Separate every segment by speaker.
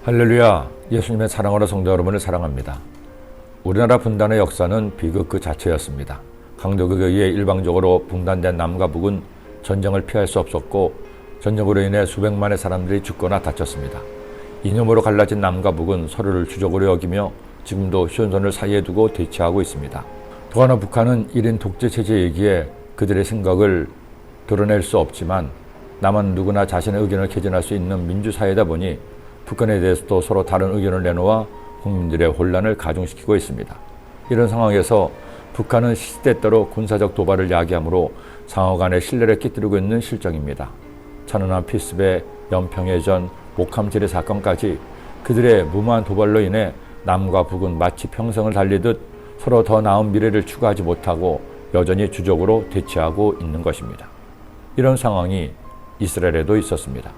Speaker 1: 할렐루야, 예수님의 사랑으로 성도 여러분을 사랑합니다. 우리나라 분단의 역사는 비극 그 자체였습니다. 강대국에 의해 일방적으로 분단된 남과 북은 전쟁을 피할 수 없었고 전쟁으로 인해 수백만의 사람들이 죽거나 다쳤습니다. 이념으로 갈라진 남과 북은 서로를 주적으로 여기며 지금도 휴전선을 사이에 두고 대치하고 있습니다. 또 하나 북한은 1인 독재 체제이기에 그들의 생각을 드러낼 수 없지만 남은 누구나 자신의 의견을 개진할 수 있는 민주사회다 보니 북한에 대해서도 서로 다른 의견을 내놓아 국민들의 혼란을 가중시키고 있습니다. 이런 상황에서 북한은 시시때때로 군사적 도발을 야기하므로 상호 간의 신뢰를 깨뜨리고 있는 실정입니다. 천안함 피습의 연평해전 목함지뢰 사건까지 그들의 무모한 도발로 인해 남과 북은 마치 평생을 달리듯 서로 더 나은 미래를 추구하지 못하고 여전히 주적으로 대치하고 있는 것입니다. 이런 상황이 이스라엘에도 있었습니다.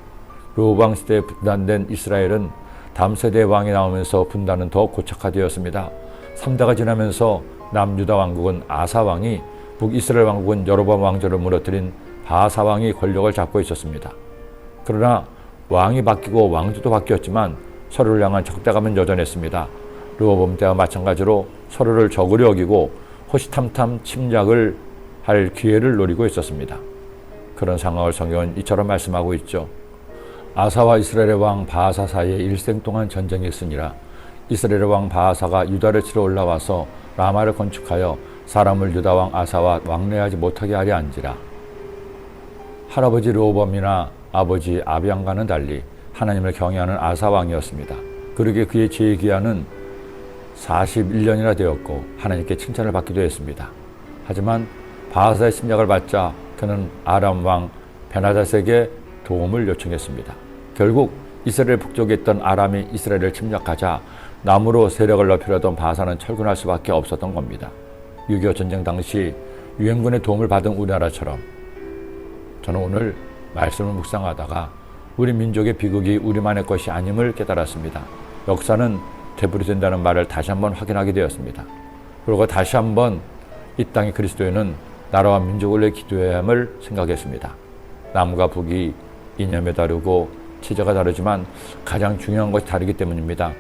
Speaker 1: 르호보암 시대에 분단된 이스라엘은 다음 세대의 왕이 나오면서 분단은 더 고착화되었습니다. 3대가 지나면서 남유다 왕국은 아사 왕이, 북이스라엘 왕국은 여로보암 왕조를 무너뜨린 바아사 왕이 권력을 잡고 있었습니다. 그러나 왕이 바뀌고 왕조도 바뀌었지만 서로를 향한 적대감은 여전했습니다. 르호보암 때와 마찬가지로 서로를 적으로 여기고 호시탐탐 침략을 할 기회를 노리고 있었습니다. 그런 상황을 성경은 이처럼 말씀하고 있죠. 아사와 이스라엘의 왕 바아사 사이에 일생 동안 전쟁이 있으니라. 이스라엘의 왕 바아사가 유다를 치러 올라와서 라마를 건축하여 사람을 유다 왕 아사와 왕래하지 못하게 하려 한지라. 할아버지 르호보암이나 아버지 아비양과는 달리 하나님을 경외하는 아사 왕이었습니다. 그러기에 그의 죄의 기한은 41년이나 되었고 하나님께 칭찬을 받기도 했습니다. 하지만 바아사의 침략을 받자 그는 아람 왕 베나닷에게 도움을 요청했습니다. 결국 이스라엘 북쪽에 있던 아람이 이스라엘을 침략하자 남으로 세력을 넓히려던 바아사는 철군할 수밖에 없었던 겁니다. 6.25 전쟁 당시 유엔군의 도움을 받은 우리나라처럼 저는 오늘 말씀을 묵상하다가 우리 민족의 비극이 우리만의 것이 아님을 깨달았습니다. 역사는 되풀이된다는 말을 다시 한번 확인하게 되었습니다. 그리고 다시 한번 이 땅의 그리스도인은 나라와 민족을 위해 기도해야 함을 생각했습니다. 남과 북이 이념이 다르고 체제가 다르지만 가장 중요한 것이 다르기 때문입니다.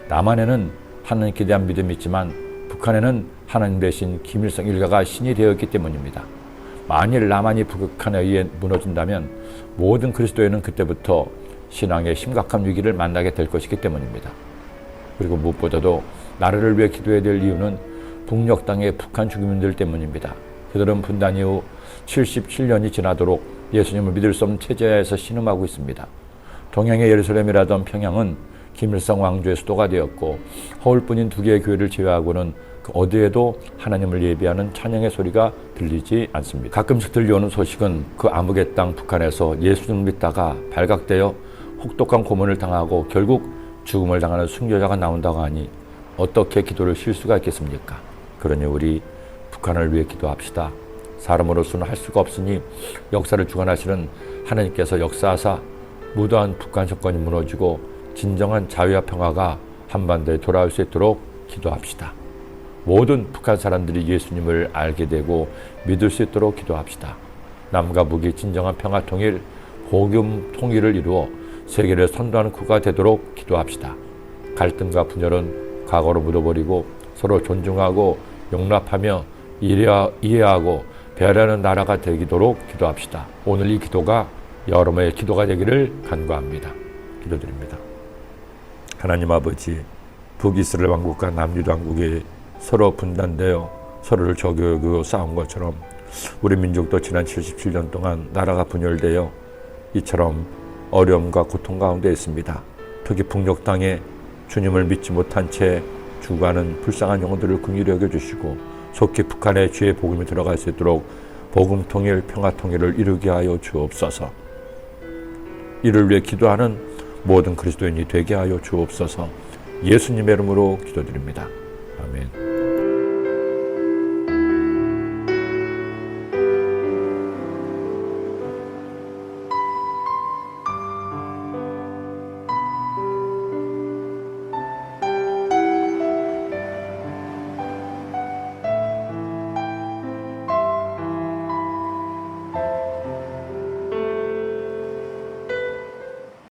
Speaker 1: 남한에는 하나님께 대한 믿음이 있지만 북한에는 하나님 대신 김일성 일가가 신이 되었기 때문입니다. 만일 남한이 북한에 의해 무너진다면 모든 그리스도인은 그때부터 신앙의 심각한 위기를 만나게 될 것이기 때문입니다. 그리고 무엇보다도 나라를 위해 기도해야 될 이유는 북녘 땅의 북한 주민들 때문입니다. 그들은 분단 이후 77년이 지나도록 예수님을 믿을 수 없는 체제에서 신음하고 있습니다. 동양의 예루살렘이라던 평양은 김일성 왕조의 수도가 되었고 허울뿐인 2개의 교회를 제외하고는 그 어디에도 하나님을 예배하는 찬양의 소리가 들리지 않습니다. 가끔씩 들려오는 소식은 그 암흑의 땅 북한에서 예수님을 믿다가 발각되어 혹독한 고문을 당하고 결국 죽음을 당하는 순교자가 나온다고 하니 어떻게 기도를 쉴 수가 있겠습니까? 그러니 우리 북한을 위해 기도합시다. 사람으로서는 할 수가 없으니 역사를 주관하시는 하나님께서 역사하사 무도한 북한 정권이 무너지고 진정한 자유와 평화가 한반도에 돌아올 수 있도록 기도합시다. 모든 북한 사람들이 예수님을 알게 되고 믿을 수 있도록 기도합시다. 남과 북이 진정한 평화 통일, 복음 통일을 이루어 세계를 선도하는 국가 되도록 기도합시다. 갈등과 분열은 과거로 묻어버리고 서로 존중하고 용납하며 이해하고 배려하는 나라가 되도록 기도합시다. 오늘 이 기도가 여러분의 기도가 되기를 간구합니다. 기도드립니다. 하나님 아버지, 북이스라엘 왕국과 남유다 왕국이 서로 분단되어 서로를 적용하고 싸운 것처럼 우리 민족도 지난 77년 동안 나라가 분열되어 이처럼 어려움과 고통 가운데 있습니다. 특히 북녘 땅에 주님을 믿지 못한 채 죽어가는 불쌍한 영혼들을 긍휼히 여겨주시고 속히 북한의 주의 복음이 들어갈 수 있도록 복음 통일, 평화 통일을 이루게 하여 주옵소서. 이를 위해 기도하는 모든 그리스도인이 되게 하여 주옵소서. 예수님의 이름으로 기도드립니다. 아멘.